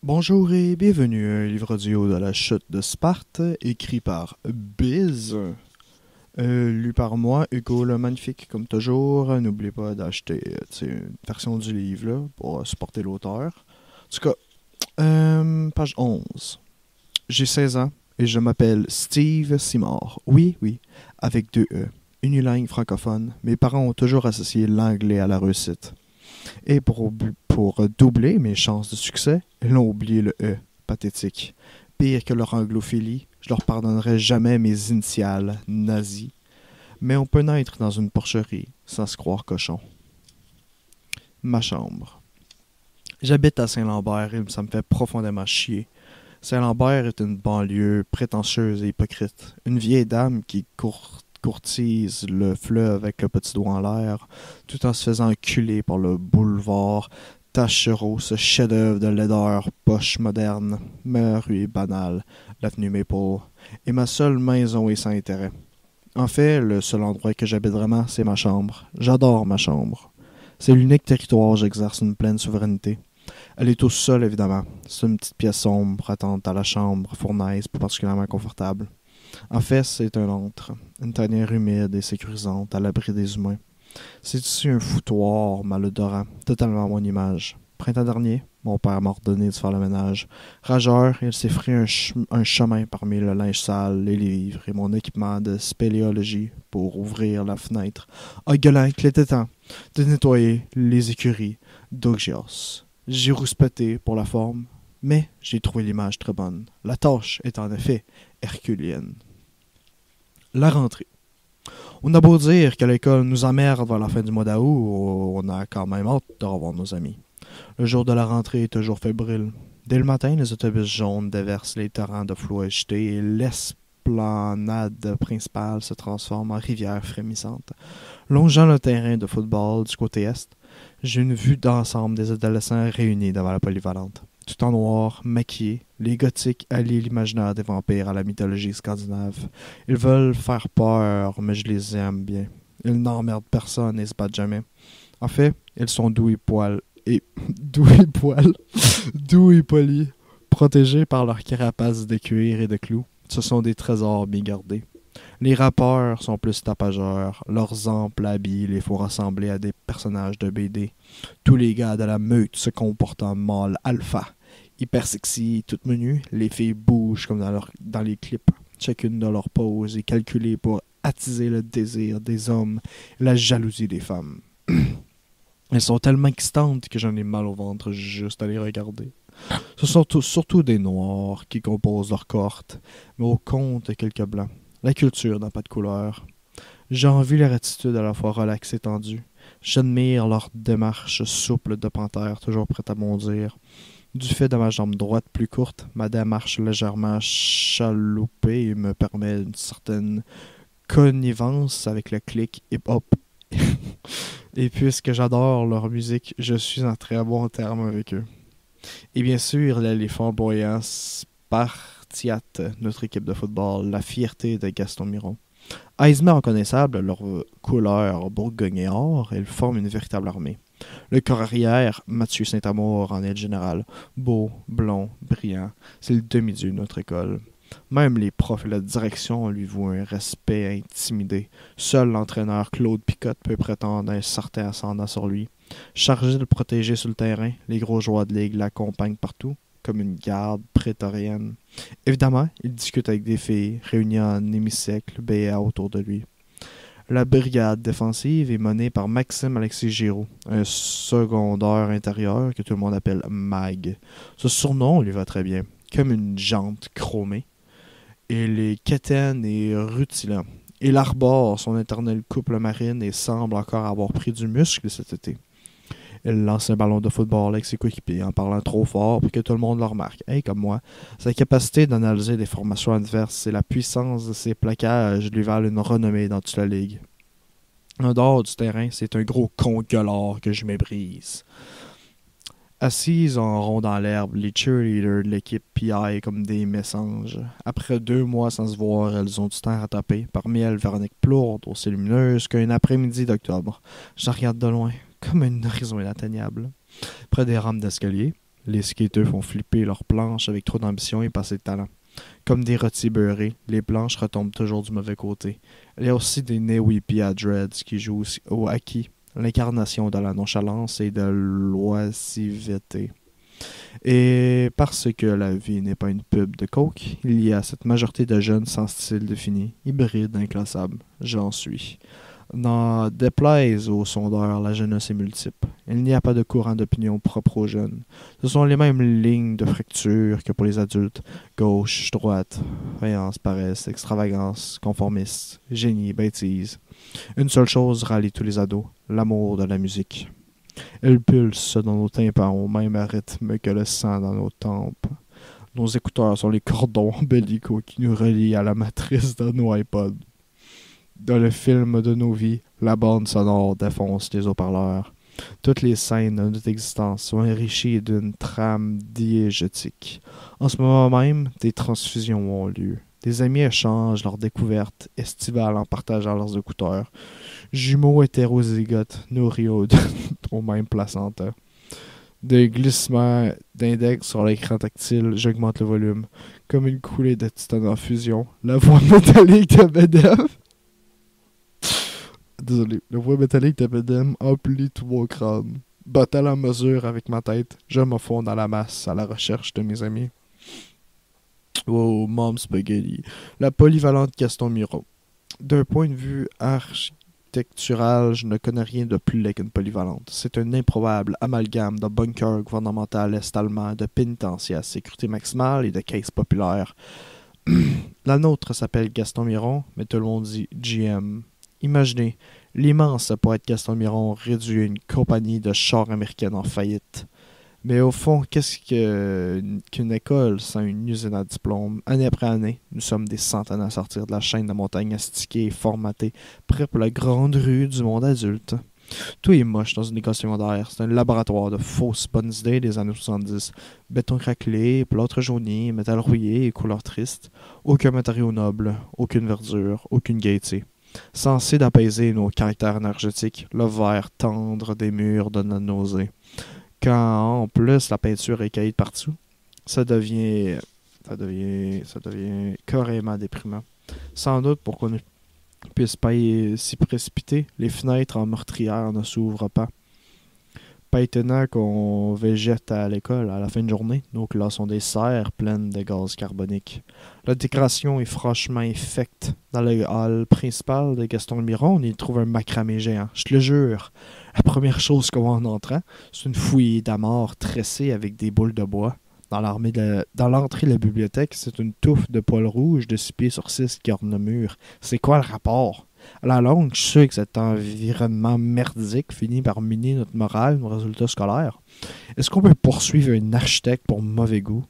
Bonjour et bienvenue à un livre audio de la chute de Sparte, écrit par Biz, lu par moi, Hugo le Magnifique, comme toujours. N'oubliez pas d'acheter une version du livre là, pour supporter l'auteur. En tout cas, page 11. J'ai 16 ans et je m'appelle Steve Simard. Oui, oui, avec deux E. Unilingue francophone, mes parents ont toujours associé l'anglais à la réussite. Et pour doubler mes chances de succès, ils ont oublié le E, pathétique. Pire que leur anglophilie, je leur pardonnerai jamais mes initiales nazies. Mais on peut naître dans une porcherie sans se croire cochon. Ma chambre. J'habite à Saint-Lambert et ça me fait profondément chier. Saint-Lambert est une banlieue prétentieuse et hypocrite. Une vieille dame qui courtise le fleuve avec le petit doigt en l'air, tout en se faisant enculer par le boulevard Taschereau, ce chef-d'œuvre de laideur poche moderne. Ma rue est banale, l'avenue Maple, et ma seule maison est sans intérêt. En fait, le seul endroit que j'habite vraiment, c'est ma chambre. J'adore ma chambre. C'est l'unique territoire où j'exerce une pleine souveraineté. Elle est au sol, évidemment. C'est une petite pièce sombre, attente à la chambre, fournaise, pas particulièrement confortable. En fait, c'est un antre, une tanière humide et sécurisante, à l'abri des humains. C'est ici un foutoir malodorant, totalement à mon image. Printemps dernier, mon père m'a ordonné de faire le ménage. Rageur, il s'est frayé un chemin parmi le linge sale, les livres et mon équipement de spéléologie pour ouvrir la fenêtre, en gueulant qu'il était temps de nettoyer les écuries d'Augios. J'ai rouspété pour la forme, mais j'ai trouvé l'image très bonne. La tâche est en effet herculéenne. La rentrée. On a beau dire que l'école nous emmerde à la fin du mois d'août, on a quand même hâte de revoir nos amis. Le jour de la rentrée est toujours fébrile. Dès le matin, les autobus jaunes déversent les torrents de flots agités et l'esplanade principale se transforme en rivière frémissante. Longeant le terrain de football du côté est, j'ai une vue d'ensemble des adolescents réunis devant la polyvalente. Tout en noir, maquillés, les gothiques allient l'imaginaire des vampires à la mythologie scandinave. Ils veulent faire peur, mais je les aime bien. Ils n'emmerdent personne et se battent jamais. En fait, ils sont doux et doux et polis, protégés par leur carapace de cuir et de clous. Ce sont des trésors bien gardés. Les rappeurs sont plus tapageurs, leurs amples habits les font ressembler à des personnages de BD. Tous les gars de la meute se comportent en mâle alpha. Hyper sexy, toutes menues, les filles bougent comme dans les clips. Chacune de leurs poses est calculée pour attiser le désir des hommes et la jalousie des femmes. Elles sont tellement excitantes que j'en ai mal au ventre juste à les regarder. Ce sont surtout des noirs qui composent leur cohorte, mais au compte quelques blancs. La culture n'a pas de couleur. J'envie leur attitude à la fois relaxe et tendue. J'admire leur démarche souple de panthère, toujours prête à bondir. Du fait de ma jambe droite plus courte, ma démarche légèrement chaloupée me permet une certaine connivence avec le click hip-hop. Et puisque j'adore leur musique, je suis en très bon terme avec eux. Et bien sûr, l'éléphant flamboyant Spartiate, notre équipe de football, la fierté de Gaston Miron. Aisément reconnaissables, leur couleur bourgogne et or, ils forment une véritable armée. Le corps arrière, Mathieu Saint-Amour en est le général. Beau, blond, brillant, c'est le demi-dieu de notre école. Même les profs et la direction lui vouent un respect intimidé. Seul l'entraîneur Claude Picotte peut prétendre un certain ascendant sur lui. Chargé de le protéger sur le terrain, les gros joueurs de ligue l'accompagnent partout, comme une garde prétorienne. Évidemment, il discute avec des filles, réunies en hémicycle, béat autour de lui. La brigade défensive est menée par Maxime Alexis Giroux, un secondaire intérieur que tout le monde appelle Mag. Ce surnom lui va très bien, comme une jante chromée. Et les quétaines et rutilants. Il arbore son éternel couple marine et semble encore avoir pris du muscle cet été. Il lance un ballon de football avec ses coéquipiers en parlant trop fort pour que tout le monde le remarque. Hey, comme moi, sa capacité d'analyser des formations adverses et la puissance de ses plaquages lui valent une renommée dans toute la ligue. En dehors du terrain, c'est un gros con gueulard que je méprise. Assises en rond dans l'herbe, les cheerleaders de l'équipe piaillent comme des mésanges. Après 2 mois sans se voir, elles ont du temps à taper. Parmi elles, Véronique Plourde, aussi lumineuse qu'un après-midi d'octobre. Je la regarde de loin, comme un horizon inatteignable. Près des rampes d'escalier, Les skateurs font flipper leurs planches avec trop d'ambition et pas assez de talent. Comme des rôtis beurrés, les planches retombent toujours du mauvais côté. Il y a aussi des Newipi à Dreads qui jouent au hockey, l'incarnation de la nonchalance et de l'oisiveté. Et parce que la vie n'est pas une pub de coke, il y a cette majorité de jeunes sans style défini, hybrides, inclassables. J'en suis. N'en déplaise aux sondeurs, la jeunesse est multiple. Il n'y a pas de courant d'opinion propre aux jeunes. Ce sont les mêmes lignes de fracture que pour les adultes. Gauche, droite, voyance, paresse, extravagance, conformiste, génie, bêtise. Une seule chose rallie tous les ados, l'amour de la musique. Elle pulse dans nos tympans au même rythme que le sang dans nos tempes. Nos écouteurs sont les cordons ombilicaux qui nous relient à la matrice de nos iPods. Dans le film de nos vies, la bande sonore défonce les haut-parleurs. Toutes les scènes de notre existence sont enrichies d'une trame diégétique. En ce moment même, des transfusions ont lieu. Des amis échangent leurs découvertes estivales en partageant leurs écouteurs. Jumeaux hétérozygotes nourris au même placenta. Des glissements d'index sur l'écran tactile, j'augmente le volume. Comme une coulée de titane en fusion, la voix métallique de Bedem... Désolé, la voix métallique de Bedem emplit tout mon crâne. Battant la mesure avec ma tête, je me fonds dans la masse à la recherche de mes amis. Oh, Mom Spaghetti. La polyvalente Gaston Miron. D'un point de vue architectural, je ne connais rien de plus laid qu'une polyvalente. C'est un improbable amalgame de bunker gouvernemental est-allemand, de pénitencier à sécurité maximale et de caisse populaire. La nôtre s'appelle Gaston Miron, mais tout le monde dit GM. Imaginez, l'immense poète Gaston Miron réduit à une compagnie de chars américaine en faillite. Mais au fond, qu'est-ce qu'une école sans une usine à diplôme? Année après année, nous sommes des centaines à sortir de la chaîne de montagne astiquée et formatée, prêts pour la grande rue du monde adulte. Tout est moche dans une école secondaire. C'est un laboratoire de fausses bonnes idées des années 70. Béton craquelé, plâtre jauni, métal rouillé et couleurs tristes. Aucun matériau noble, aucune verdure, aucune gaieté. Censé d'apaiser nos caractères énergétiques, le vert tendre des murs donne la nausée. Quand en plus la peinture est caillée de partout, ça devient carrément déprimant. Sans doute pour qu'on ne puisse pas s'y précipiter, les fenêtres en meurtrière ne s'ouvrent pas. Pas étonnant qu'on végète à l'école à la fin de journée. Nos classes sont des serres pleines de gaz carbonique. La décoration est franchement infecte. Dans le hall principal de Gaston Miron, on y trouve un macramé géant. Je te le jure. La première chose qu'on voit en entrant, c'est une fouille d'amarre tressée avec des boules de bois. Dans l'entrée de la bibliothèque, c'est une touffe de poils rouges de 6 pieds sur 6 qui orne le mur. C'est quoi le rapport? À la longue, je sais que cet environnement merdique finit par miner notre morale, nos résultats scolaires. Est-ce qu'on peut poursuivre un architecte pour mauvais goût?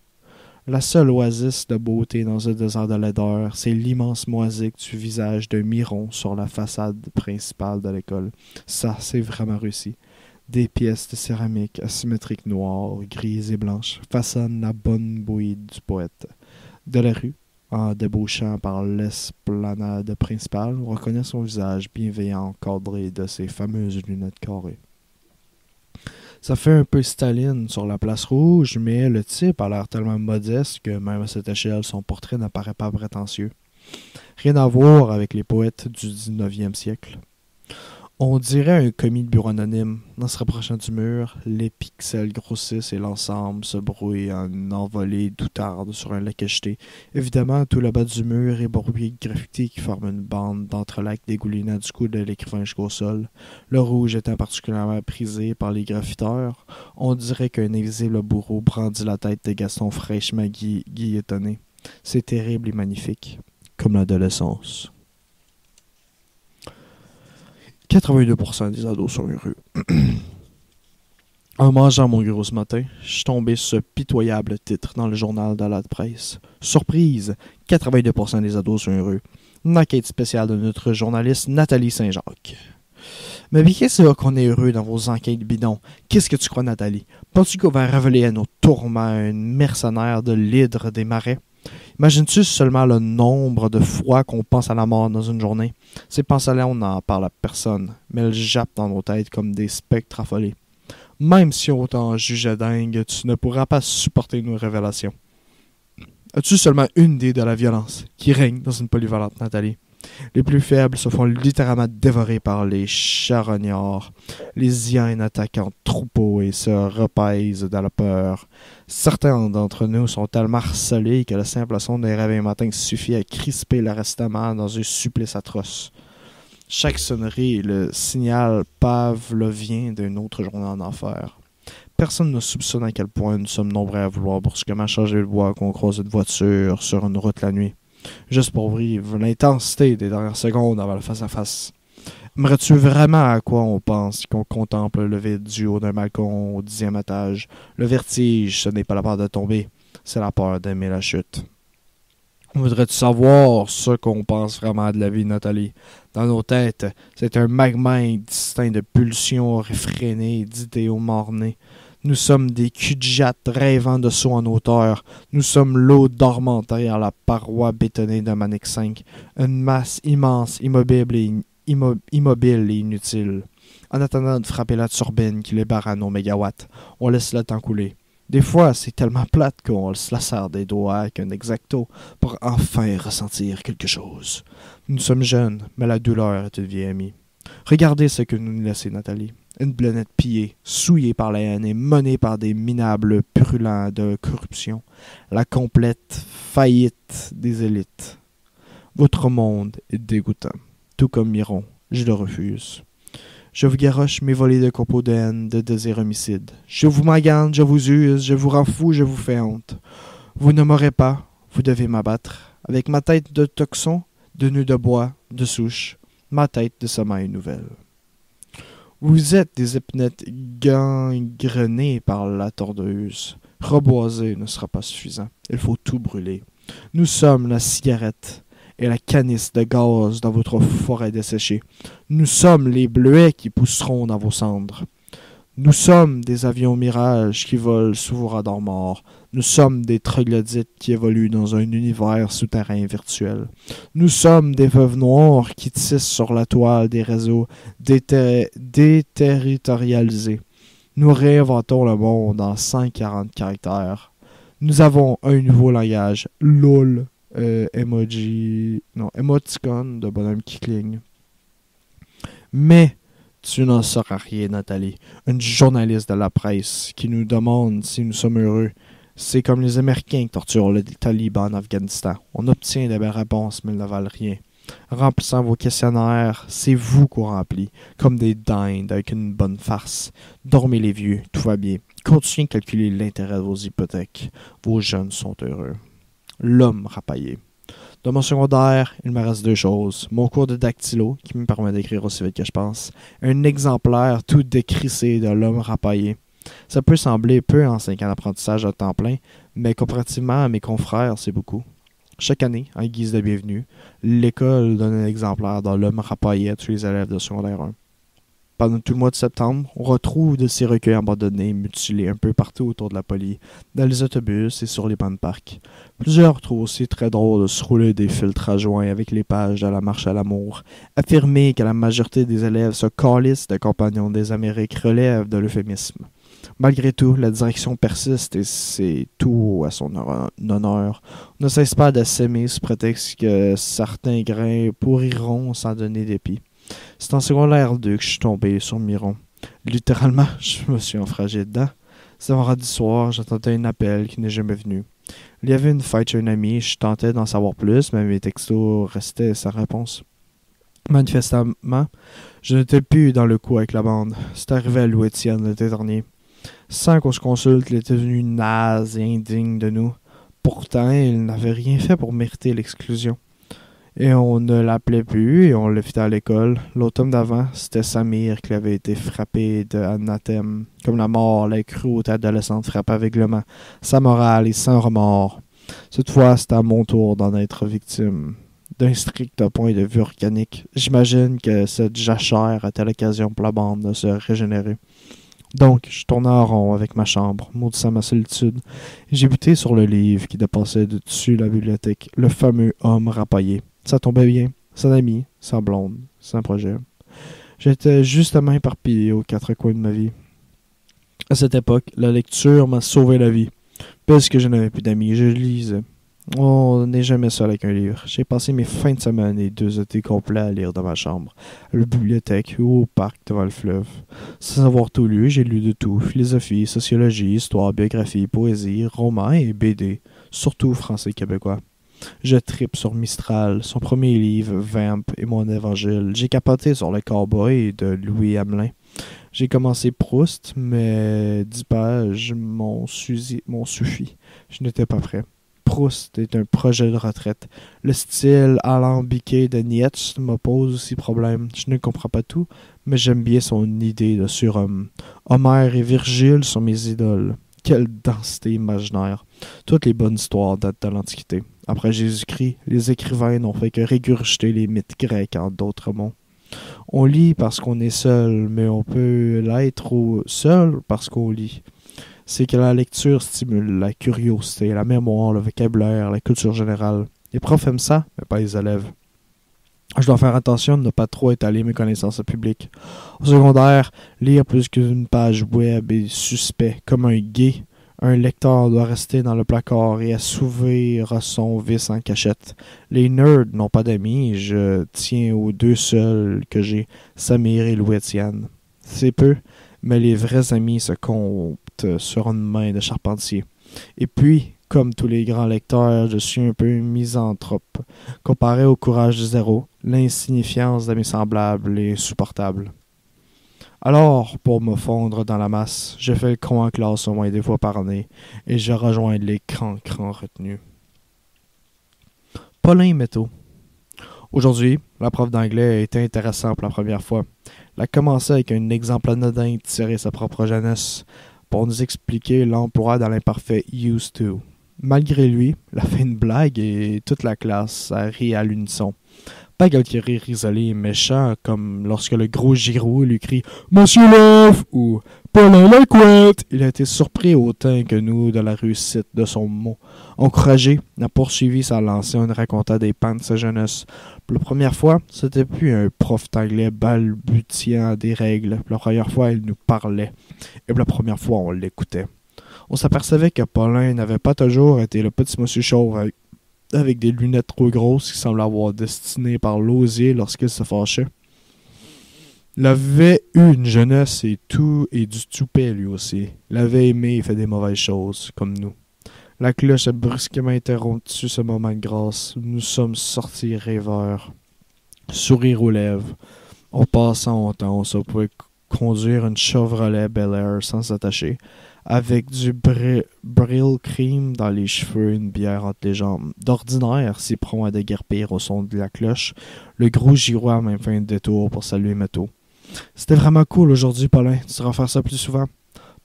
La seule oasis de beauté dans ce désert de laideur, c'est l'immense mosaïque du visage de Miron sur la façade principale de l'école. Ça, c'est vraiment réussi. Des pièces de céramique asymétriques noires, grises et blanches façonnent la bonne bouillie du poète. De la rue, en débouchant par l'esplanade principale, on reconnaît son visage bienveillant encadré de ses fameuses lunettes carrées. Ça fait un peu Staline sur la place rouge, mais le type a l'air tellement modeste que même à cette échelle, son portrait n'apparaît pas prétentieux. Rien à voir avec les poètes du 19e siècle. On dirait un commis de bureau anonyme. En se rapprochant du mur, les pixels grossissent et l'ensemble se brouille en une envolée doutarde sur un lac jeté. Évidemment, tout le bas du mur est brouillé de graffitis qui forment une bande d'entrelacs dégoulinant du cou de l'écrivain jusqu'au sol. Le rouge étant particulièrement prisé par les graffiteurs, on dirait qu'un invisible bourreau brandit la tête de Gaston fraîchement guillotonné. C'est terrible et magnifique, comme l'adolescence. 82% des ados sont heureux. En mangeant mon gyro ce matin, je suis tombé sur ce pitoyable titre dans le journal de la presse. Surprise! 82% des ados sont heureux. Une enquête spéciale de notre journaliste Nathalie Saint-Jacques. Mais bien qu'est-ce qu'on est heureux dans vos enquêtes bidons? Qu'est-ce que tu crois, Nathalie? Penses-tu qu'on va révéler à nos tourments une mercenaire de l'hydre des marais? Imagines-tu seulement le nombre de fois qu'on pense à la mort dans une journée? Ces pensées-là, on n'en parle à personne, mais elles jappent dans nos têtes comme des spectres affolés. Même si on t'en jugeait dingue, tu ne pourras pas supporter nos révélations. As-tu seulement une idée de la violence qui règne dans une polyvalente Nathalie? Les plus faibles se font littéralement dévorer par les charognards. Les hyènes attaquent en troupeau et se repaisent dans la peur. Certains d'entre nous sont tellement harcelés que le simple son des réveils matins suffit à crisper le restement dans un supplice atroce. Chaque sonnerie est le signal pavlovien d'une autre journée en enfer. Personne ne soupçonne à quel point nous sommes nombreux à vouloir brusquement changer de voie qu'on croise une voiture sur une route la nuit. Juste pour vivre l'intensité des dernières secondes avant le face-à-face. Aimerais-tu vraiment à quoi on pense qu'on contemple le vide du haut d'un balcon au 10e étage? Le vertige, ce n'est pas la peur de tomber, c'est la peur d'aimer la chute. Voudrais-tu savoir ce qu'on pense vraiment de la vie, Nathalie? Dans nos têtes, c'est un magma indistinct de pulsions réfrénées, d'idéaux mornés. Nous sommes des cul-de-jatte rêvant de saut en hauteur. Nous sommes l'eau dormante derrière la paroi bétonnée d'un Manic 5. Une masse immense, immobile et inutile. En attendant de frapper la turbine qui libère à nos mégawatts, on laisse le temps couler. Des fois, c'est tellement plate qu'on se la serre des doigts avec un exacto pour enfin ressentir quelque chose. Nous sommes jeunes, mais la douleur est une vieille amie. Regardez ce que nous laissez, Nathalie. Une planète pillée, souillée par la haine et menée par des minables brûlants de corruption. La complète faillite des élites. Votre monde est dégoûtant. Tout comme Miron, je le refuse. Je vous garoche mes volées de copeaux de haine, de désir homicide. Je vous magane, je vous use, je vous rends fou, je vous fais honte. Vous ne m'aurez pas, vous devez m'abattre. Avec ma tête de toxon, de nœud de bois, de souche, ma tête de sommeil nouvelle. Vous êtes des épaunettes gangrenées par la tordeuse. Reboiser ne sera pas suffisant. Il faut tout brûler. Nous sommes la cigarette et la canisse de gaz dans votre forêt desséchée. Nous sommes les bleuets qui pousseront dans vos cendres. Nous sommes des avions mirages qui volent sous vos radars morts. Nous sommes des troglodytes qui évoluent dans un univers souterrain virtuel. Nous sommes des veuves noires qui tissent sur la toile des réseaux déterritorialisés. Nous réinventons le monde en 140 caractères. Nous avons un nouveau langage, LOL, émoticône de bonhomme qui cligne. Mais tu n'en sauras rien, Nathalie. Une journaliste de la presse qui nous demande si nous sommes heureux. C'est comme les Américains qui torturent les talibans en Afghanistan. On obtient des belles réponses, mais ils ne valent rien. Remplissant vos questionnaires, c'est vous qu'on remplit, comme des dindes avec une bonne farce. Dormez les vieux, tout va bien. Continuez de calculer l'intérêt de vos hypothèques. Vos jeunes sont heureux. L'homme rapaillé. Dans mon secondaire, il me reste deux choses. Mon cours de dactylo, qui me permet d'écrire aussi vite que je pense. Un exemplaire tout décrissé de l'homme rapaillé. Ça peut sembler peu en 5 ans d'apprentissage à temps plein, mais comparativement à mes confrères, c'est beaucoup. Chaque année, en guise de bienvenue, l'école donne un exemplaire de l'homme rapaillé à tous les élèves de secondaire 1. Pendant tout le mois de septembre, on retrouve de ces recueils abandonnés, mutilés un peu partout autour de la police, dans les autobus et sur les bancs de parc. Plusieurs trouvent aussi très drôle de se rouler des filtres à joints avec les pages de la marche à l'amour. Affirmer que la majorité des élèves se calissent de compagnons des Amériques relève de l'euphémisme. Malgré tout, la direction persiste et c'est tout à son honneur. On ne cesse pas de s'aimer sous prétexte que certains grains pourriront sans donner dépit. C'est en secondaire 2 que je suis tombé sur Miron. Littéralement, je me suis enfragé dedans. Ce vendredi soir, j'attendais un appel qui n'est jamais venu. Il y avait une fête chez un ami, je tentais d'en savoir plus, mais mes textos restaient sans réponse. Manifestement, je n'étais plus dans le coup avec la bande. C'est arrivé à Louis Étienne l'été dernier. Sans qu'on se consulte, il était devenu naze et indigne de nous. Pourtant, il n'avait rien fait pour mériter l'exclusion. Et on ne l'appelait plus et on l'invitait à l'école. L'automne d'avant, c'était Samir qui avait été frappé d'anathème. Comme la mort, la cruauté adolescente frappe aveuglement, sa morale et sans remords. Cette fois, c'était à mon tour d'en être victime. D'un strict point de vue organique, j'imagine que cette jachère était l'occasion pour la bande de se régénérer. Donc, je tournais en rond avec ma chambre, maudissant ma solitude. J'ai buté sur le livre qui dépassait de dessus la bibliothèque, le fameux homme rapaillé. Ça tombait bien, sans ami, sans blonde, sans projet. J'étais justement éparpillé aux quatre coins de ma vie. À cette époque, la lecture m'a sauvé la vie. Puisque je n'avais plus d'amis, je lisais. On n'est jamais seul avec un livre. J'ai passé mes fins de semaine et 2 étés complets à lire dans ma chambre, à la bibliothèque ou au parc devant le fleuve. Sans avoir tout lu, j'ai lu de tout. Philosophie, sociologie, histoire, biographie, poésie, romans et BD. Surtout français et québécois. Je tripe sur Mistral, son premier livre, Vamp et mon évangile. J'ai capoté sur le cowboy de Louis Hamelin. J'ai commencé Proust, mais 10 pages m'ont suffi. Je n'étais pas prêt. Proust est un projet de retraite. Le style alambiqué de Nietzsche me pose aussi problème. Je ne comprends pas tout, mais j'aime bien son idée de surhomme. Homère et Virgile sont mes idoles. Quelle densité imaginaire. Toutes les bonnes histoires datent de l'Antiquité. Après Jésus-Christ, les écrivains n'ont fait que régurgiter les mythes grecs en d'autres mots. On lit parce qu'on est seul, mais on peut l'être seul parce qu'on lit. C'est que la lecture stimule la curiosité, la mémoire, le vocabulaire, la culture générale. Les profs aiment ça, mais pas les élèves. Je dois faire attention de ne pas trop étaler mes connaissances publiques. Au secondaire, lire plus qu'une page web est suspect, comme un gay. Un lecteur doit rester dans le placard et assouvir son vice en cachette. Les nerds n'ont pas d'amis, je tiens aux 2 seuls que j'ai, Samir et Louis-Étienne. C'est peu, mais les vrais amis se comptent sur une main de charpentier. Et puis, comme tous les grands lecteurs, je suis un peu misanthrope. Comparé au courage de zéro, l'insignifiance de mes semblables est insupportable. Alors, pour me fondre dans la masse, je fais le con en classe au moins 2 fois par année, et je rejoins les crans retenus. Paulin Métaux. Aujourd'hui, la prof d'anglais a été intéressante pour la première fois. Elle a commencé avec un exemple anodin de tirer sa propre jeunesse pour nous expliquer l'emploi dans l'imparfait used to. Malgré lui, elle a fait une blague et toute la classe a ri à l'unisson. Pas quelques rires isolés et méchants, comme lorsque le gros Giroud lui crie « Monsieur Love » ou « Paulin Lacouette ». Il a été surpris autant que nous de la réussite de son mot. Encouragé, il a poursuivi sa lancée en racontant des pans de sa jeunesse. Pour la première fois, c'était plus un prof d'anglais balbutiant des règles. Pour la première fois, il nous parlait. Et pour la première fois, on l'écoutait. On s'apercevait que Paulin n'avait pas toujours été le petit monsieur chauve avec des lunettes trop grosses qui semblent avoir destinées par l'osier lorsqu'il se fâchait. Il avait eu une jeunesse et du toupet lui aussi. Il avait aimé et fait des mauvaises choses, comme nous. La cloche a brusquement interrompu ce moment de grâce. Nous sommes sortis rêveurs. Sourire aux lèvres. En passant au temps, on pouvait conduire une Chevrolet Bel Air sans s'attacher, avec du Brill Cream dans les cheveux et une bière entre les jambes. D'ordinaire, si prompt à déguerpir au son de la cloche, le gros Giroud a même fait un détour pour saluer Métaux. C'était vraiment cool aujourd'hui, Paulin. Tu devras faire ça plus souvent.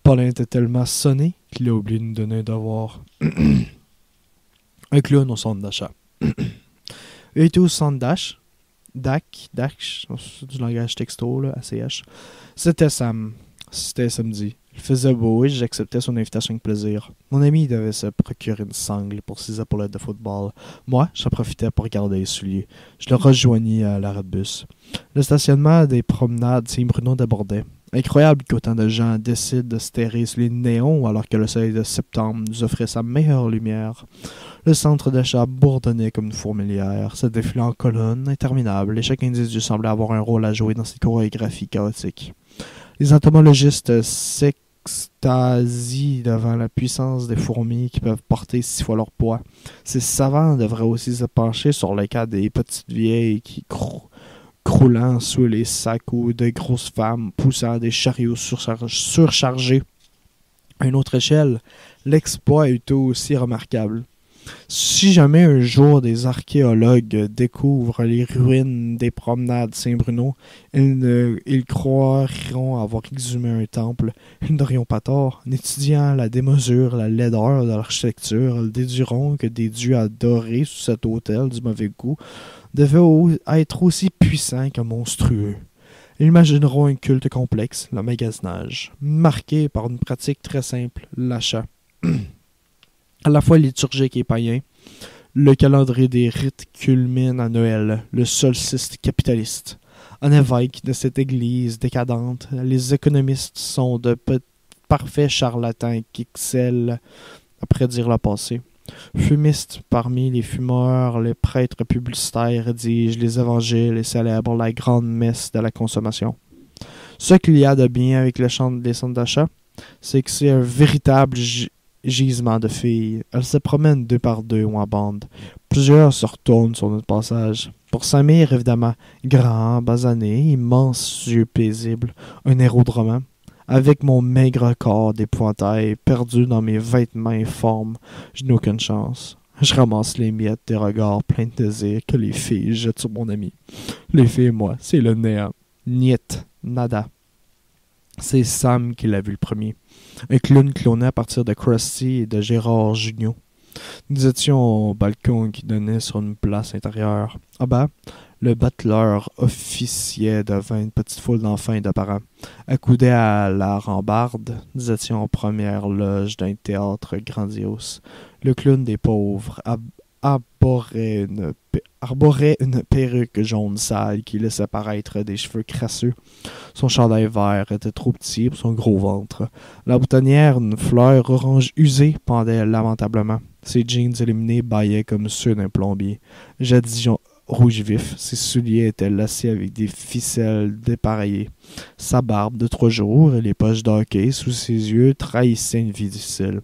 Paulin était tellement sonné qu'il a oublié de nous donner un devoir. Un clown au centre d'achat. Il était au centre d'achat. DAC, c'est du langage texto, là, ACH. C'était samedi. Il faisait beau et j'acceptais son invitation avec plaisir. Mon ami devait se procurer une sangle pour ses épaulettes de football. Moi, j'en profitais pour regarder les souliers. Je le rejoignis à l'arrêt de bus. Le stationnement des promenades Saint-Bruno débordait. Incroyable qu'autant de gens décident de se terrer sur les néons alors que le soleil de septembre nous offrait sa meilleure lumière. Le centre d'achat bourdonnait comme une fourmilière, se défilait en colonnes interminables et chaque individu semblait avoir un rôle à jouer dans cette chorégraphie chaotique. Les entomologistes s'extasient devant la puissance des fourmis qui peuvent porter 6 fois leur poids. Ces savants devraient aussi se pencher sur le cas des petites vieilles qui croulant sous les sacs ou de grosses femmes poussant des chariots surchargés. À une autre échelle, l'exploit est aussi remarquable. Si jamais un jour des archéologues découvrent les ruines des promenades Saint-Bruno, ils croiront avoir exhumé un temple. Ils n'auront pas tort. En étudiant la démesure, la laideur de l'architecture, ils déduiront que des dieux adorés sous cet autel du mauvais goût devaient être aussi puissants que monstrueux. Ils imagineront un culte complexe, le magasinage, marqué par une pratique très simple, l'achat. À la fois liturgique et païen, le calendrier des rites culmine à Noël, le solstice capitaliste. En évêque de cette église décadente, les économistes sont de parfait charlatan qui excelle à prédire le passé. Fumiste parmi les fumeurs, les prêtres publicitaires rédigent les évangiles et célèbrent la grande messe de la consommation. Ce qu'il y a de bien avec les centres d'achat, c'est que c'est un véritable gisement de filles. Elles se promènent deux par deux ou en bande. Plusieurs se retournent sur notre passage. Pour Samir, évidemment, grand, basané, immense yeux paisibles, un héros de roman. Avec mon maigre corps d'épouvantail perdu dans mes vêtements informes, je n'ai aucune chance. Je ramasse les miettes des regards pleins de désir que les filles jettent sur mon ami. Les filles et moi, c'est le néant. Niet, nada. C'est Sam qui l'a vu le premier. Un clown cloné à partir de Krusty et de Gérard Jugnot. Nous étions au balcon qui donnait sur une place intérieure. En bas, le butler officiait devant une petite foule d'enfants et de parents. Accoudés à la rambarde, nous étions en première loge d'un théâtre grandiose. Le clown des pauvres arborait une perruque jaune sale qui laissait paraître des cheveux crasseux. Son chandail vert était trop petit pour son gros ventre. La boutonnière, une fleur orange usée, pendait lamentablement. Ses jeans éliminés bâillaient comme ceux d'un plombier. Jadis rouge vif, ses souliers étaient lacés avec des ficelles dépareillées. Sa barbe de 3 jours et les poches d'hockey sous ses yeux trahissaient une vie difficile.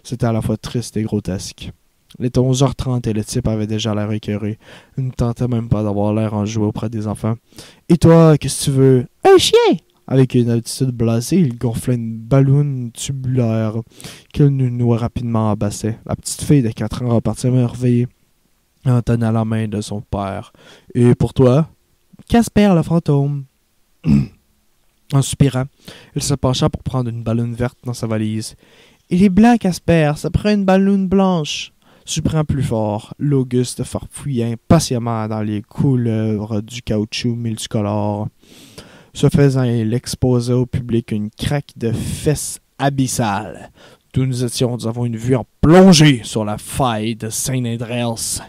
C'était à la fois triste et grotesque. Il était 11h30 et le type avait déjà l'air écœuré. Il ne tentait même pas d'avoir l'air enjoué auprès des enfants. « Et toi, qu'est-ce que tu veux? »« Un chien !» Avec une attitude blasée, il gonflait une balloune tubulaire qu'il nous nouait rapidement en basset. La petite fille de 4 ans repartit merveillée en tenant la main de son père. « Et pour toi? »« Casper le fantôme. » En soupirant, il se pencha pour prendre une balloune verte dans sa valise. « Il est blanc, Casper, ça prend une balloune blanche. » Surprend plus fort, l'Auguste farfouillant impatiemment dans les couleuvres du caoutchouc multicolore. Ce faisant, il exposa au public une craque de fesses abyssale. D'où nous avons une vue en plongée sur la faille de Saint-Andreas.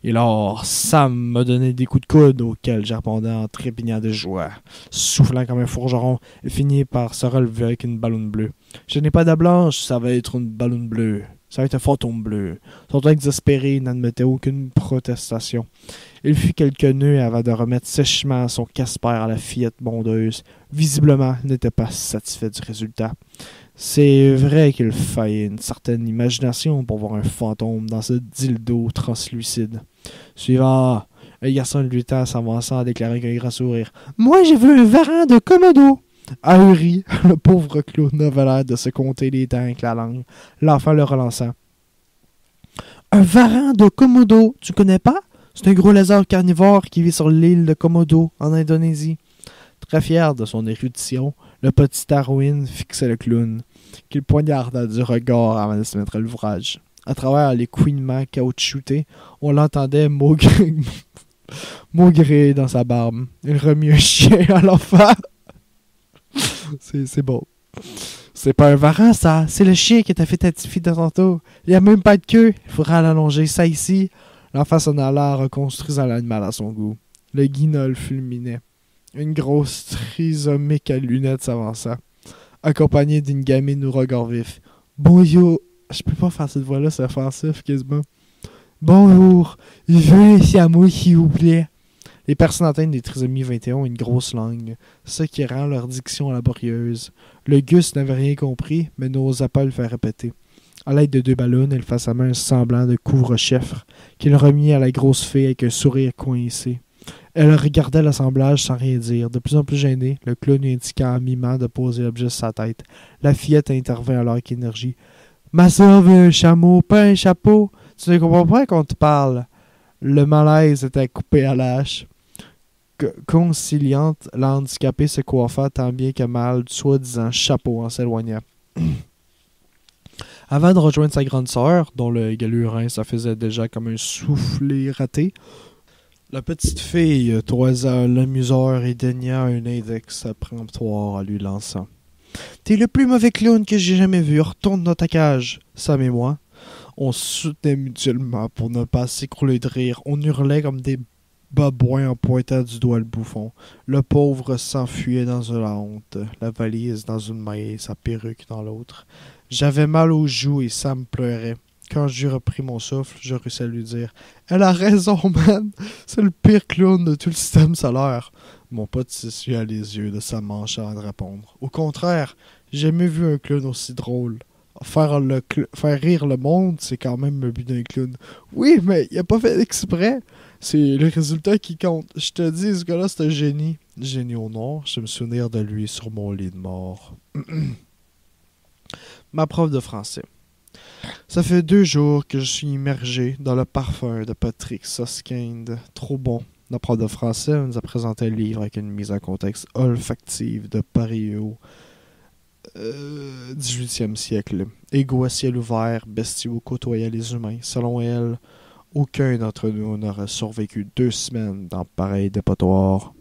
Et alors, Sam me donnait des coups de coude auxquels je répondais en trépignant de joie. Soufflant comme un fourgeron, il finit par se relever avec une balloune bleue. « Je n'ai pas de blanche, ça va être une balloune bleue. Ça va être un fantôme bleu. » Son ton exaspéré n'admettait aucune protestation. Il fit quelques nœuds avant de remettre sèchement son Casper à la fillette bondeuse. Visiblement, il n'était pas satisfait du résultat. C'est vrai qu'il fallait une certaine imagination pour voir un fantôme dans ce dildo translucide. « Suivant !» Le garçon lui tint s'avançant à déclarer avec un grand sourire. « Moi, j'ai vu un varan de Komodo !» Ahuri, le pauvre clown avait l'air de se compter les dents avec la langue. L'enfant le relançant. « Un varan de Komodo, tu connais pas? C'est un gros lézard carnivore qui vit sur l'île de Komodo, en Indonésie. » Très fier de son érudition, le petit Darwin fixait le clown, qu'il poignarda du regard avant de se mettre à l'ouvrage. À travers les couinements caoutchoutés, on l'entendait maugréer dans sa barbe. Il remit un chien à l'enfant. C'est beau. C'est pas un varan, ça. C'est le chien qui t'a fait ta petite fille de tantôt. Il n'y a même pas de queue. Il faudra l'allonger. Ça ici. L'enfant s'en alla, reconstruisant l'animal à son goût. Le guignol fulminait. Une grosse trisomique à lunettes s'avança, accompagnée d'une gamine au regard vif. « Bonjour. » Je peux pas faire cette voix-là, c'est offensif, quasiment. « Bonjour. Je veux les siamois, s'il vous plaît. » Les personnes atteintes des trisomies 21 ont une grosse langue, ce qui rend leur diction laborieuse. Le Gus n'avait rien compris, mais n'osa pas le faire répéter. À l'aide de 2 ballons, il fit à sa main un semblant de couvre-chef, qu'il remit à la grosse fille avec un sourire coincé. Elle regardait l'assemblage sans rien dire. De plus en plus gênée, le clown lui indiqua en mimant de poser l'objet sur sa tête. La fillette intervint alors avec énergie. « Ma sœur veut un chameau, pas un chapeau. Tu ne comprends pas qu'on te parle. » Le malaise était coupé à l'âche. Conciliante, l'handicapé se coiffa tant bien que mal du soi-disant chapeau en s'éloignant. Avant de rejoindre sa grande sœur, dont le galurin ça faisait déjà comme un soufflé raté, la petite fille toisa l'amuseur et daigna un index péremptoire en lui lançant. « T'es le plus mauvais clown que j'ai jamais vu, retourne dans ta cage. » Sam et moi, on se soutenait mutuellement pour ne pas s'écrouler de rire. On hurlait comme des babouin en pointant du doigt le bouffon. Le pauvre s'enfuyait dans la honte, la valise dans une main et sa perruque dans l'autre. J'avais mal aux joues et Sam pleurait. Quand j'eus repris mon souffle, je réussis à lui dire « Elle a raison, man! C'est le pire clown de tout le système solaire! » Mon pote s'essuya les yeux de sa manche avant de répondre. « Au contraire, j'ai jamais vu un clown aussi drôle. Faire rire le monde, c'est quand même le but d'un clown. Oui, mais il a pas fait exprès. C'est le résultat qui compte. Je te dis, ce gars-là, c'est un génie. Génie au nord, je me souvenir de lui sur mon lit de mort. » Ma prof de français. Ça fait 2 jours que je suis immergé dans le parfum de Patrick Susskind. Trop bon. La prof de français nous a présenté un livre avec une mise en contexte olfactive de Paris au 18e siècle. Égaux à ciel ouvert, bestiaux côtoyaient les humains. Selon elle, aucun d'entre nous n'aurait survécu 2 semaines dans pareil dépotoir.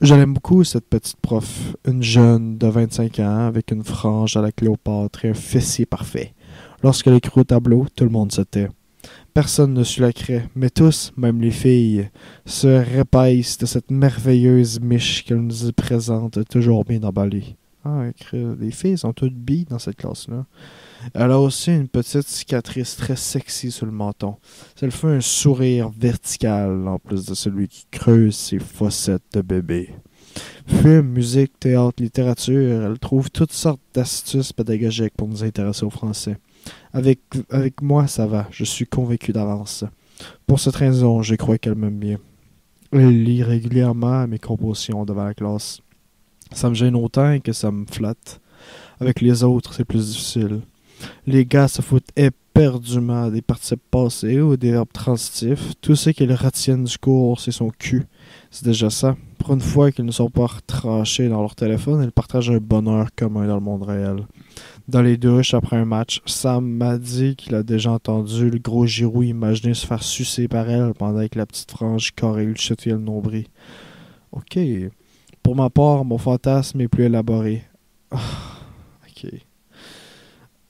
Je l'aime beaucoup, cette petite prof. Une jeune de 25 ans avec une frange à la Cléopâtre et un fessier parfait. Lorsqu'elle écrit au tableau, tout le monde se tait. Personne ne suit la craie, mais tous, même les filles, se répaissent de cette merveilleuse miche qu'elle nous présente toujours bien emballée. Ah, les filles sont toutes billes dans cette classe-là. Elle a aussi une petite cicatrice très sexy sur le menton. Ça lui fait un sourire vertical, en plus de celui qui creuse ses fossettes de bébé. Film, musique, théâtre, littérature, elle trouve toutes sortes d'astuces pédagogiques pour nous intéresser au français. Avec moi, ça va, je suis convaincu d'avance. Pour cette raison, je crois qu'elle m'aime bien. Elle lit régulièrement mes compositions devant la classe. Ça me gêne autant que ça me flatte. Avec les autres, c'est plus difficile. Les gars se foutent éperdument des participes passés ou des verbes transitifs. Tout ce qu'ils retiennent du cours, c'est son cul. C'est déjà ça. Pour une fois qu'ils ne sont pas retranchés dans leur téléphone, ils partagent un bonheur commun dans le monde réel. Dans les douches, après un match, Sam m'a dit qu'il a déjà entendu le gros Giroud imaginer se faire sucer par elle pendant que la petite frange carrée lui chatouillait le nombril. Ok. Pour ma part, mon fantasme est plus élaboré. Ok.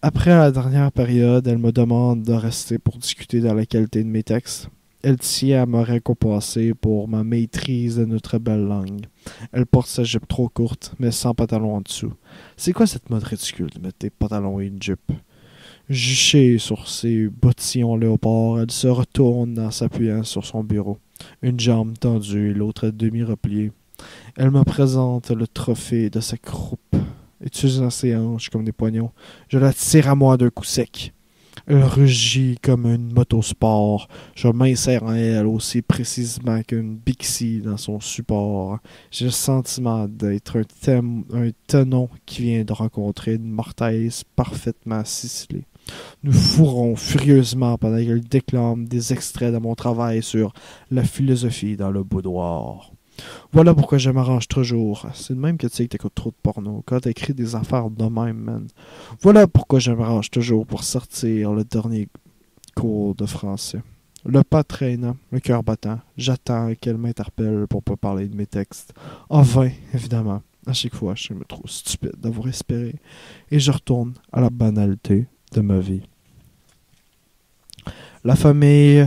Après la dernière période, elle me demande de rester pour discuter de la qualité de mes textes. Elle tient à me récompenser pour ma maîtrise de notre belle langue. Elle porte sa jupe trop courte, mais sans pantalon en dessous. C'est quoi cette mode ridicule de mettre des pantalons et une jupe? Juchée sur ses bottillons léopard, elle se retourne en s'appuyant sur son bureau. Une jambe tendue et l'autre demi-repliée. Elle me présente le trophée de sa croupe. Utilisant ses hanches comme des poignons, je la tire à moi d'un coup sec. Elle rugit comme une motosport. Je m'insère en elle aussi précisément qu'une Bixie dans son support. J'ai le sentiment d'être un tenon qui vient de rencontrer une mortaise parfaitement ciselée. Nous fourrons furieusement pendant qu'elle déclame des extraits de mon travail sur la philosophie dans le boudoir. Voilà pourquoi je m'arrange toujours. C'est de même que tu sais que t'écoutes trop de porno. Quand t'écris des affaires de même, man. Voilà pourquoi je m'arrange toujours pour sortir le dernier cours de français. Le pas traînant, le cœur battant, j'attends qu'elle m'interpelle pour pas parler de mes textes. En vain, évidemment. À chaque fois, je me trouve stupide d'avoir espéré. Et je retourne à la banalité de ma vie. La famille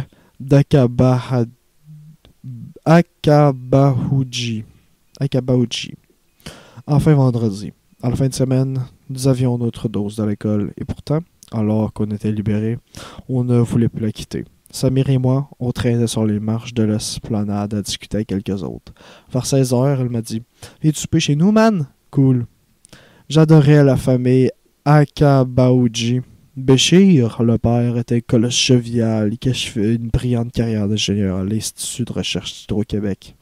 Akabauji. Enfin vendredi. À la fin de semaine, nous avions notre dose de l'école et pourtant, alors qu'on était libérés, on ne voulait plus la quitter. Samir et moi, on traînait sur les marches de l'esplanade à discuter avec quelques autres. Vers 16h, elle m'a dit « Viens-tu souper chez nous, man? » Cool. J'adorais la famille Akabauji. Béchir, le père, était colosse jovial qui achevait une brillante carrière d'ingénieur à l'Institut de recherche d'Hydro-Québec.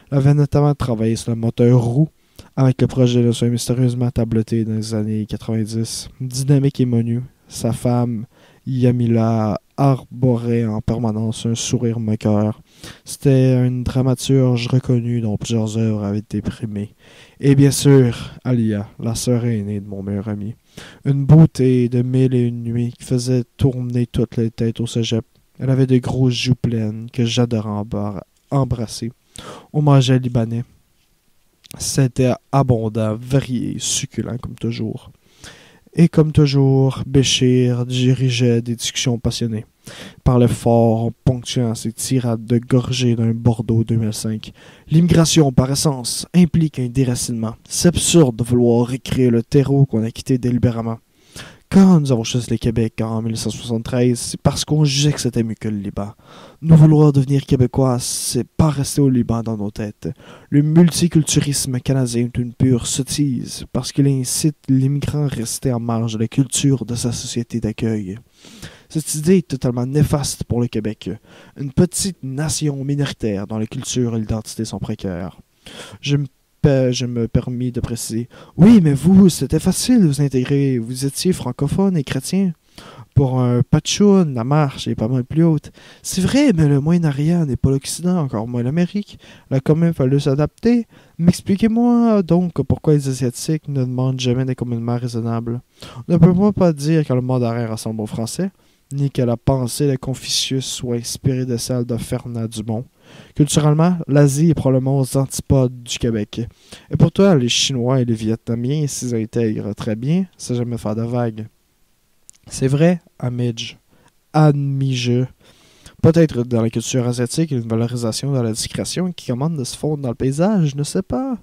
Il avait notamment travaillé sur le moteur roue avec le projet de soins mystérieusement tabletté dans les années 90. Dynamique et menu, sa femme, Yamila, arborait en permanence un sourire moqueur. C'était une dramaturge reconnue dont plusieurs œuvres avaient été primées. Et bien sûr, Alia, la sœur aînée de mon meilleur ami. Une beauté de 1001 nuits qui faisait tourner toutes les têtes au cégep. Elle avait de grosses joues pleines que j'adorais embrasser. On mangeait libanais. C'était abondant, varié, succulent comme toujours. Et comme toujours, Béchir dirigeait des discussions passionnées. Il parlait fort en ponctuant ses tirades de gorgée d'un Bordeaux 2005. L'immigration, par essence, implique un déracinement. C'est absurde de vouloir récréer le terreau qu'on a quitté délibérément. Quand nous avons choisi le Québec en 1973, c'est parce qu'on jugeait que c'était mieux que le Liban. Nous vouloir devenir Québécois, c'est pas rester au Liban dans nos têtes. Le multiculturalisme canadien est une pure sottise, parce qu'il incite l'immigrant à rester en marge de la culture de sa société d'accueil. Cette idée est totalement néfaste pour le Québec, une petite nation minoritaire dont la culture et l'identité sont précaires. Je me permis de préciser. Oui, mais vous, c'était facile de vous intégrer. Vous étiez francophone et chrétien. Pour un patchoun, la marche est pas mal plus haute. C'est vrai, mais le Moyen-Orient n'est pas l'Occident, encore moins l'Amérique. Il a quand même fallu s'adapter. Mais expliquez-moi donc pourquoi les Asiatiques ne demandent jamais des commandements raisonnables. On ne peut pas dire que le mandarin ressemble au français, ni que la pensée de Confucius soit inspirée de celle de Fernand Dumont. Culturellement, l'Asie est probablement aux antipodes du Québec. Et pour toi, les Chinois et les Vietnamiens s'y intègrent très bien, sans jamais faire de vagues. C'est vrai, admis-je. Peut-être dans la culture asiatique, une valorisation de la discrétion qui commande de se fondre dans le paysage, je ne sais pas.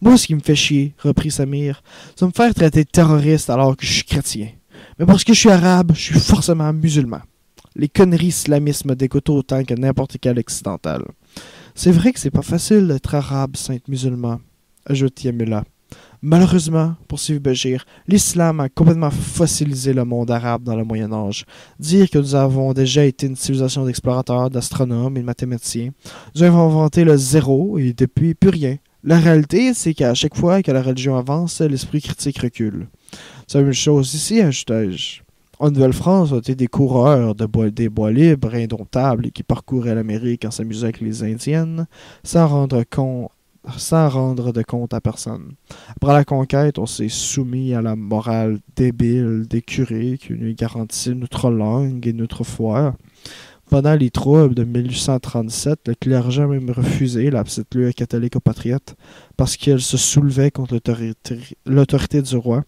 Moi, ce qui me fait chier, reprit Samir, c'est me faire traiter de terroriste alors que je suis chrétien. Mais parce que je suis arabe, je suis forcément musulman. Les conneries islamistes me dégoûtent autant que n'importe quel occidental. C'est vrai que c'est pas facile d'être arabe, saint musulman, ajoute Yamila. Malheureusement, poursuivit Béchir, l'islam a complètement fossilisé le monde arabe dans le Moyen-Âge. Dire que nous avons déjà été une civilisation d'explorateurs, d'astronomes et de mathématiciens. Nous avons inventé le zéro et depuis plus rien. La réalité, c'est qu'à chaque fois que la religion avance, l'esprit critique recule. C'est la même chose ici, ajoutai-je. En Nouvelle-France, on était des coureurs des bois libres, indomptables, et qui parcouraient l'Amérique en s'amusant avec les Indiennes, sans rendre de compte à personne. Après la conquête, on s'est soumis à la morale débile des curés qui nous garantissait notre langue et notre foi. Pendant les troubles de 1837, le clergé a même refusé la petite loi catholique aux patriotes parce qu'elle se soulevait contre l'autorité du roi.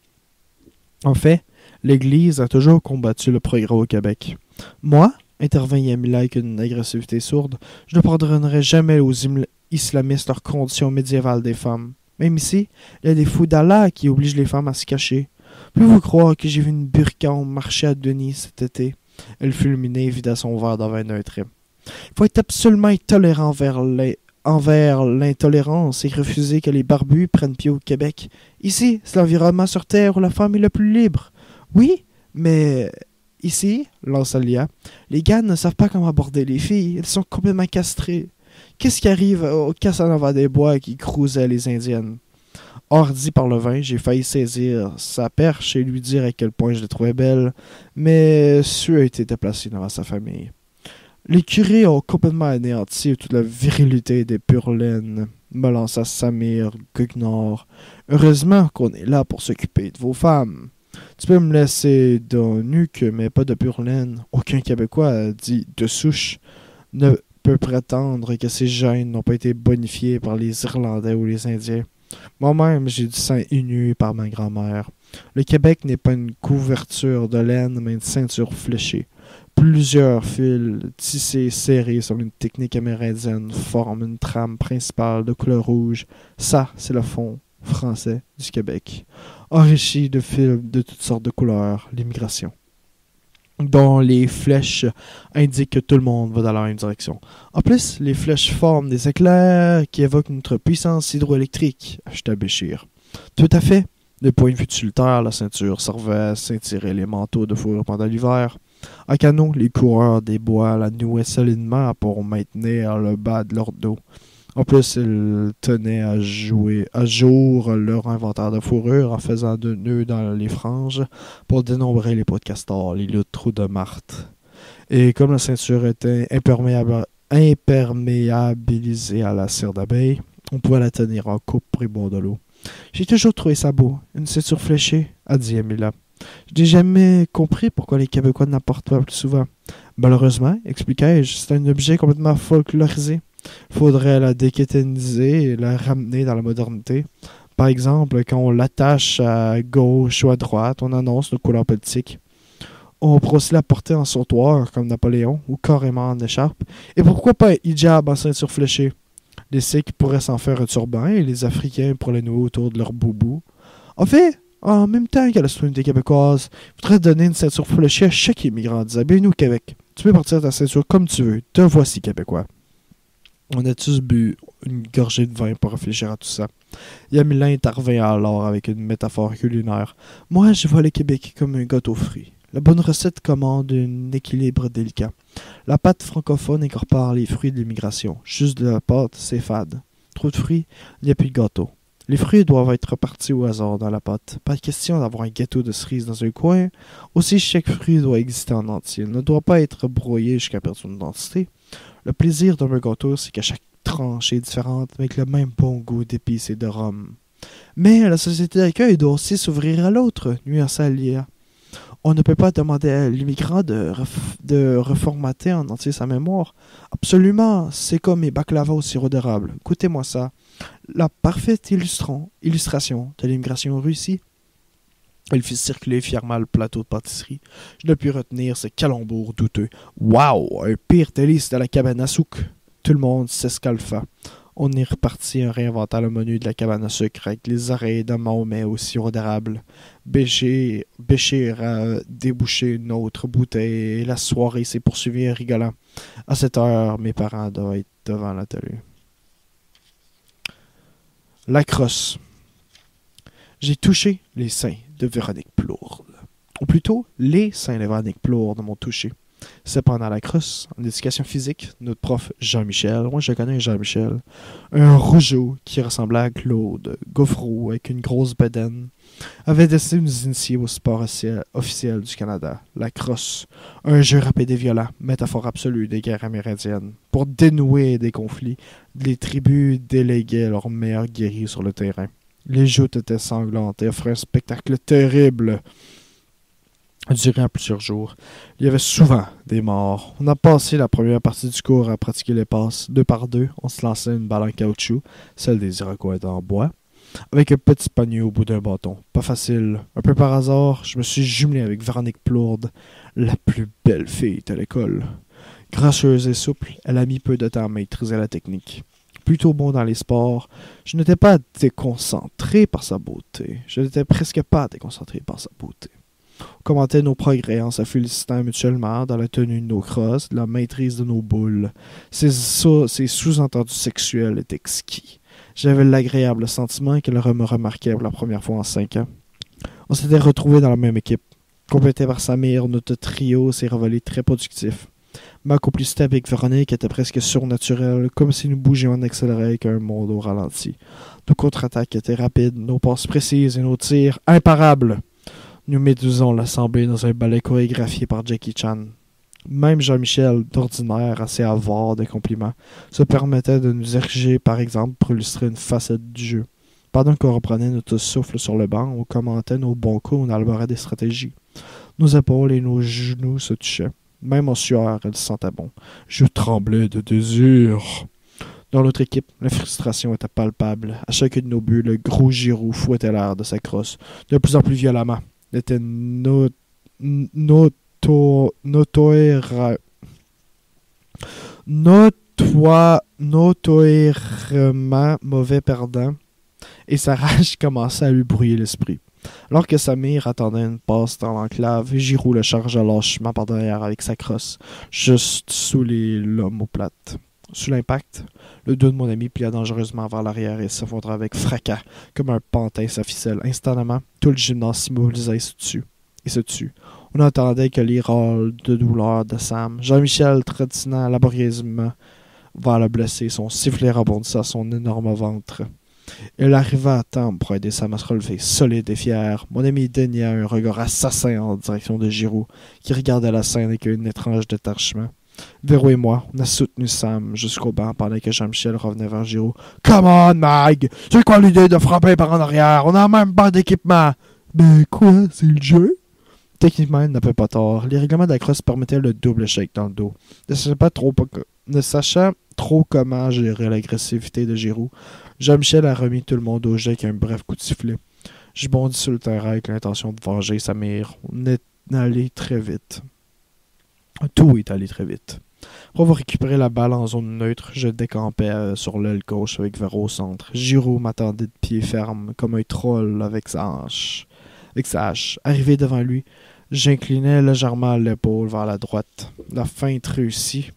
En fait, l'Église a toujours combattu le progrès au Québec. Moi, intervint Yamila avec une agressivité sourde, je ne pardonnerai jamais aux islamistes leur condition médiévale des femmes. Même ici, il y a des fous d'Allah qui obligent les femmes à se cacher. Pouvez-vous croire que j'ai vu une burqa au marché à Denis cet été? Elle fulminait et vida son verre dans d'un trait. Il faut être absolument intolérant envers l'intolérance et refuser que les barbus prennent pied au Québec. Ici, c'est l'environnement sur Terre où la femme est la plus libre. Oui, mais ici, lança Lia, les gars ne savent pas comment aborder les filles. Elles sont complètement castrées. Qu'est-ce qui arrive au Casanova des Bois qui cruisait les Indiennes? Ordi par le vin, j'ai failli saisir sa perche et lui dire à quel point je la trouvais belle, mais Sue a été déplacé devant sa famille. Les curés ont complètement anéanti toute la virilité des pures laines, me lança Samir Gugnard. Heureusement qu'on est là pour s'occuper de vos femmes. Tu peux me laisser d'un nuque, mais pas de pure laine. Aucun Québécois, dit de souche, ne peut prétendre que ces gènes n'ont pas été bonifiés par les Irlandais ou les Indiens. Moi-même, j'ai du sang innu par ma grand-mère. Le Québec n'est pas une couverture de laine, mais une ceinture fléchée. Plusieurs fils tissés et serrés sur une technique amérindienne forment une trame principale de couleur rouge. Ça, c'est le fond français du Québec, enrichi de fils de toutes sortes de couleurs, l'immigration, dont les flèches indiquent que tout le monde va dans la même direction. En plus, les flèches forment des éclairs qui évoquent notre puissance hydroélectrique, ajouta Béchir. Tout à fait. Du point de vue utilitaire, la ceinture servait à ceinturer les manteaux de fourrure pendant l'hiver. En canot, les coureurs des bois la nouaient solidement pour maintenir le bas de leur dos. En plus, ils tenaient à jour leur inventaire de fourrure en faisant de nœuds dans les franges pour dénombrer les pots de castor, les trous de martre. Et comme la ceinture était imperméabilisée à la cire d'abeille, on pouvait la tenir en coupe pour y boire de l'eau. J'ai toujours trouvé ça beau, une ceinture fléchée, a dit Yamila. Je n'ai jamais compris pourquoi les Québécois n'apportent pas plus souvent. Malheureusement, expliquai-je, c'est un objet complètement folklorisé. Faudrait la déquétaniser et la ramener dans la modernité. Par exemple, quand on l'attache à gauche ou à droite, on annonce nos couleurs politiques. On pourrait aussi la porter en sautoir, comme Napoléon, ou carrément en écharpe. Et pourquoi pas un hijab en ceinture fléchée? Les Sikhs pourraient s'en faire un turban et les Africains pourraient le nouer autour de leur boubou. En fait, en même temps que la citoyenneté québécoise, il faudrait donner une ceinture fléchée à chaque immigrant. Disait, nous au Québec, tu peux partir ta ceinture comme tu veux. Te voici québécois. On a tous bu une gorgée de vin pour réfléchir à tout ça. Yamilin intervint alors avec une métaphore culinaire. Moi, je vois le Québec comme un gâteau frit. La bonne recette commande un équilibre délicat. La pâte francophone incorpore les fruits de l'immigration. Juste de la pâte, c'est fade. Trop de fruits, il n'y a plus de gâteau. Les fruits doivent être repartis au hasard dans la pâte. Pas question d'avoir un gâteau de cerise dans un coin. Aussi, chaque fruit doit exister en entier. Il ne doit pas être broyé jusqu'à perdre son identité. Le plaisir d'un gâteau, c'est que chaque tranche est différente, avec le même bon goût d'épices et de rhum. Mais la société d'accueil doit aussi s'ouvrir à l'autre, nuance à l'IA. On ne peut pas demander à l'immigrant de reformater en entier sa mémoire. Absolument, c'est comme mes baklava au sirop d'érable. Écoutez-moi ça. La parfaite illustration de l'immigration en Russie. Il fit circuler fièrement le plateau de pâtisserie. Je ne pus retenir ce calembour douteux. Waouh, un pire délice de la cabane à sucre. Tout le monde s'escalfa. On est reparti en réinventant le menu de la cabane à sucre avec les oreilles de Mahomet au sirop d'érable. Béchir a débouché une autre bouteille et la soirée s'est poursuivie en rigolant. À cette heure, mes parents doivent être devant la télé. La crosse. J'ai touché les seins de Véronique Plourde. Ou plutôt, les seins de Véronique Plourde m'ont touché. C'est pendant la crosse, en éducation physique, notre prof Jean-Michel, moi je connais Jean-Michel, un rougeau qui ressemblait à Claude Gaufreau avec une grosse bedaine, avait décidé de nous initier au sport officiel du Canada, la crosse, un jeu rapide et violent, métaphore absolue des guerres amérindiennes. Pour dénouer des conflits, les tribus déléguaient leurs meilleurs guerriers sur le terrain. Les joutes étaient sanglantes et offraient un spectacle terrible. Durant plusieurs jours, il y avait souvent des morts. On a passé la première partie du cours à pratiquer les passes. 2 par 2, on se lançait une balle en caoutchouc, celle des Iroquois était en bois, avec un petit panier au bout d'un bâton. Pas facile. Un peu par hasard, je me suis jumelé avec Véronique Plourde, la plus belle fille de l'école. Gracieuse et souple, elle a mis peu de temps à maîtriser la technique. Plutôt bon dans les sports, je n'étais pas déconcentré par sa beauté. Je n'étais presque pas déconcentré par sa beauté. On commentait nos progrès en se félicitant mutuellement dans la tenue de nos crosses, de la maîtrise de nos boules. Ces sous-entendus sexuels étaient exquis. J'avais l'agréable sentiment qu'elle me remarquait pour la première fois en 5 ans. On s'était retrouvés dans la même équipe. Complété par Samir, notre trio s'est révélé très productif. Ma complicité avec Véronique était presque surnaturelle, comme si nous bougions en accéléré avec un monde au ralenti. Nos contre-attaques étaient rapides, nos passes précises et nos tirs imparables. Nous médusons l'assemblée dans un ballet chorégraphié par Jackie Chan. Même Jean-Michel, d'ordinaire assez avare de compliments, se permettait de nous ériger, par exemple, pour illustrer une facette du jeu. Pendant qu'on reprenait notre souffle sur le banc, on commentait nos bons coups, on élaborait des stratégies. Nos épaules et nos genoux se touchaient. Même en sueur, elle sentait bon. Je tremblais de désir. Dans l'autre équipe, la frustration était palpable. À chacun de nos buts, le gros Giroud fouettait l'air de sa crosse, de plus en plus violemment. Il était notoirement mauvais perdant, et sa rage commençait à lui brouiller l'esprit. Alors que Samir attendait une passe dans l'enclave, Giroud le chargea lâchement par derrière avec sa crosse, juste sous les l'omoplate. Sous l'impact, le dos de mon ami plia dangereusement vers l'arrière et s'effondra avec fracas, comme un pantin sa ficelle. Instantanément, tout le gymnase s'immobilisa et se tut. On entendait que les râles de douleur de Sam. Jean-Michel trottinant laborieusement vers le blessé, son sifflet rebondissait à son énorme ventre. Elle arriva à temps pour aider Sam à se relever, solide et fier. Mon ami dénia un regard assassin en direction de Giroud, qui regardait la scène avec un étrange détachement. Véro et moi, on a soutenu Sam jusqu'au banc pendant que Jean-Michel revenait vers Giroud. « Come on, Mag! C'est quoi l'idée de frapper par en arrière? On n'a même pas d'équipement! » « Ben quoi? C'est le jeu? » Techniquement, il n'avait pas tort. Les règlements de la crosse permettaient le double shake dans le dos. Ne sachant trop comment gérer l'agressivité de Giroud, Jean-Michel a remis tout le monde au jeu avec un bref coup de sifflet. Je bondis sur le terrain avec l'intention de venger Samir. On est allé très vite. Tout est allé très vite. Pour avoir récupéré la balle en zone neutre, je décampais sur l'aile gauche avec Véro au centre. Giroud m'attendait de pied ferme, comme un troll avec sa hache. Arrivé devant lui, j'inclinais légèrement l'épaule vers la droite. La feinte réussit.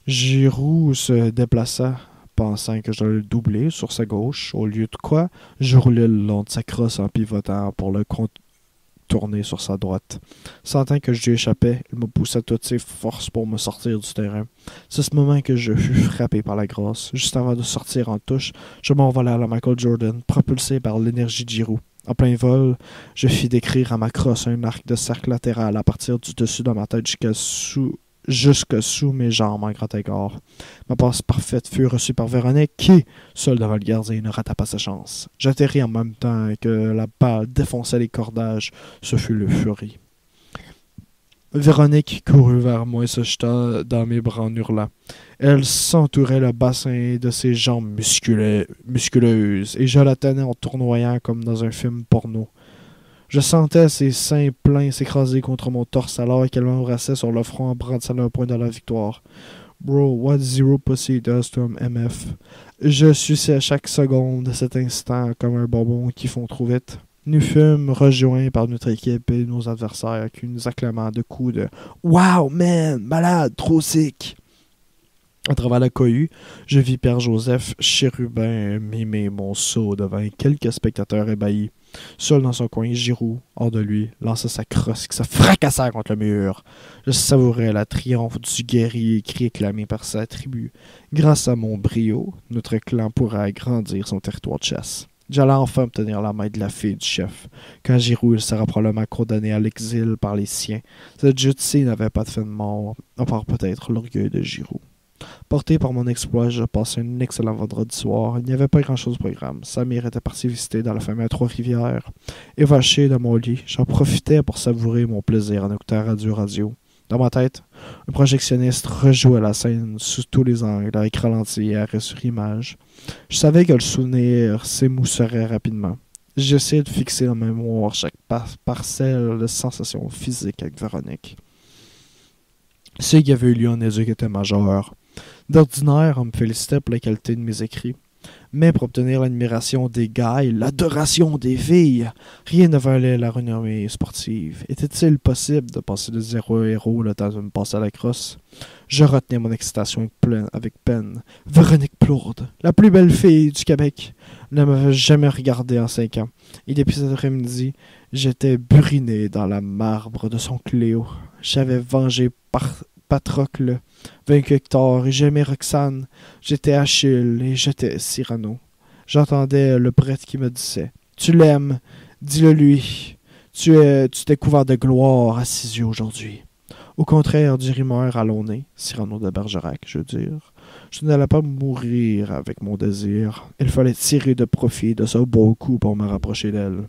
Giroud se déplaça, pensant que je le doublais sur sa gauche. Au lieu de quoi, je roulais le long de sa crosse en pivotant pour le tourner sur sa droite. Sentant que je lui échappais, il me poussa toutes ses forces pour me sortir du terrain. C'est ce moment que je fus frappé par la grâce. Juste avant de sortir en touche, je m'envolai à la Michael Jordan, propulsé par l'énergie de Giroud. En plein vol, je fis décrire à ma crosse un arc de cercle latéral à partir du dessus de ma tête jusque sous mes jambes en grand égard. Ma passe parfaite fut reçue par Véronique qui, seule devant le gardien, ne rata pas sa chance. J'atterris en même temps que la balle défonçait les cordages. Ce fut le furie. Véronique courut vers moi et se jeta dans mes bras en hurlant. Elle s'entourait le bassin de ses jambes musculeuses et je la tenais en tournoyant comme dans un film porno. Je sentais ses seins pleins s'écraser contre mon torse alors qu'elle m'embrassait sur le front en brandissant le point de la victoire. Bro, what zero pussy does to an MF. Je suçais à chaque seconde de cet instant comme un bonbon qui font trop vite. Nous fûmes rejoints par notre équipe et nos adversaires qui nous acclamaient de coups de « Wow, man! Malade! Trop sick! » À travers la cohue, je vis Père Joseph Chérubin mimer mon saut devant quelques spectateurs ébahis. Seul dans son coin, Giroud, hors de lui, lança sa crosse qui se fracassa contre le mur. Je savourais la triomphe du guerrier qui réclamé par sa tribu. Grâce à mon brio, notre clan pourra agrandir son territoire de chasse. J'allais enfin obtenir la main de la fille du chef. Quand Giroud sera probablement condamné à l'exil par les siens, cette jutsu n'avait pas de fin de mort, à part peut-être l'orgueil de Giroud. Porté par mon exploit, je passai un excellent vendredi soir. Il n'y avait pas grand-chose au programme. Samir était parti visiter dans la famille à Trois-Rivières. Évaché de mon lit, j'en profitais pour savourer mon plaisir en écoutant Radio. Dans ma tête, un projectionniste rejouait la scène sous tous les angles, avec ralenti et arrêt sur image. Je savais que le souvenir s'émousserait rapidement. J'essayais de fixer dans ma mémoire chaque parcelle de sensations physiques avec Véronique. Ce qui avait eu lieu en éduc était majeur. D'ordinaire, on me félicitait pour la qualité de mes écrits. Mais pour obtenir l'admiration des gars et l'adoration des filles, rien ne valait la renommée sportive. Était-il possible de passer de zéro à héros le temps de me passer à la crosse? Je retenais mon excitation avec peine. Véronique Plourde, la plus belle fille du Québec, ne m'avait jamais regardé en 5 ans. Et depuis cet après-midi, j'étais buriné dans la marbre de son Cléo. J'avais vengé Patrocle, vaincu Hector, et j'aimais Roxane. J'étais Achille et j'étais Cyrano. J'entendais le prêtre qui me disait « Tu l'aimes, dis-le lui. Tu t'es couvert de gloire à ses yeux aujourd'hui. » Au contraire du rimeur à l'onnée, Cyrano de Bergerac, je veux dire, je n'allais pas mourir avec mon désir. Il fallait tirer de profit de ce beau coup pour me rapprocher d'elle.